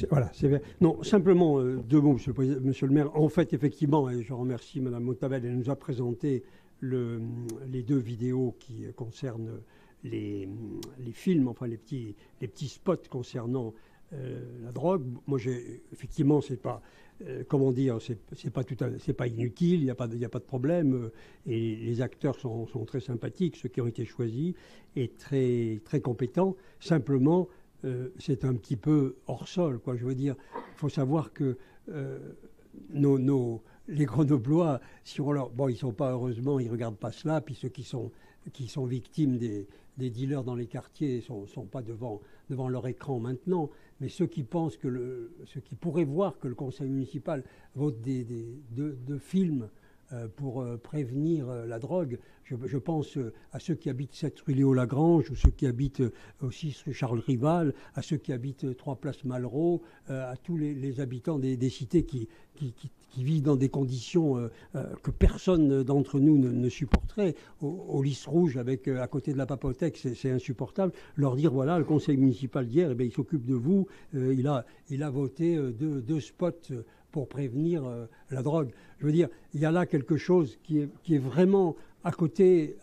Voilà, c'est vrai. Non, simplement deux mots, Monsieur le maire. En fait, effectivement, et je remercie Madame Montabel, elle nous a présenté les deux vidéos qui concernent les films, enfin les petits spots concernant la drogue. Moi, effectivement, c'est pas, comment dire, c'est pas inutile, il y a pas de problème. Et les acteurs sont très sympathiques, ceux qui ont été choisis, et très, très compétents. Simplement, c'est un petit peu hors sol, quoi. Je veux dire, il faut savoir que les Grenoblois, si on leur, bon, ils sont pas, heureusement, ils regardent pas cela. Puis ceux qui sont victimes des dealers dans les quartiers sont pas devant leur écran maintenant. Mais ceux qui pensent ceux qui pourraient voir que le conseil municipal vote de films pour prévenir la drogue. Je pense à ceux qui habitent 7 rue Léo-Lagrange, ou ceux qui habitent au 6 rue Charles Rival, à ceux qui habitent 3 place Malraux, à tous les habitants des cités qui vivent dans des conditions que personne d'entre nous ne supporterait. Au Lys Rouge, à côté de la Papothèque, c'est insupportable. Leur dire, voilà, le conseil municipal d'hier, il s'occupe de vous, il a voté deux spots pour prévenir la drogue. Je veux dire, il y a là quelque chose qui est vraiment à côté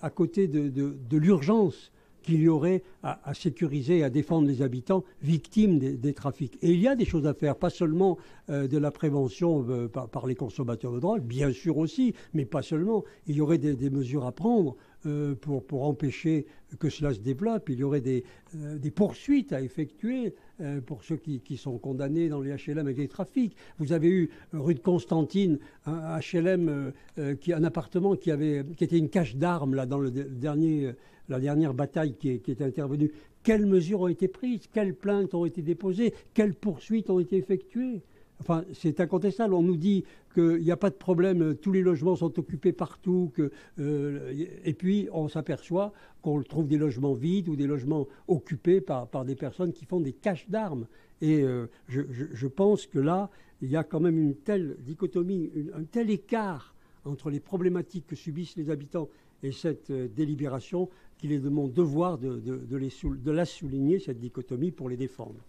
de l'urgence qu'il y aurait à sécuriser, à défendre les habitants victimes des trafics. Et il y a des choses à faire, pas seulement de la prévention par les consommateurs de drogue, bien sûr aussi, mais pas seulement. Il y aurait des mesures à prendre pour empêcher que cela se développe. Il y aurait des poursuites à effectuer pour ceux qui sont condamnés dans les HLM avec des trafics. Vous avez eu rue de Constantine, un HLM, un appartement qui était une cache d'armes là, dans la dernière bataille qui est intervenue. Quelles mesures ont été prises? Quelles plaintes ont été déposées? Quelles poursuites ont été effectuées? Enfin, c'est incontestable. On nous dit qu'il n'y a pas de problème, tous les logements sont occupés partout, et puis on s'aperçoit qu'on trouve des logements vides ou des logements occupés par des personnes qui font des caches d'armes. Et je pense que là, il y a quand même une telle dichotomie, un tel écart entre les problématiques que subissent les habitants et cette délibération qu'il est de mon devoir de la souligner, cette dichotomie, pour les défendre.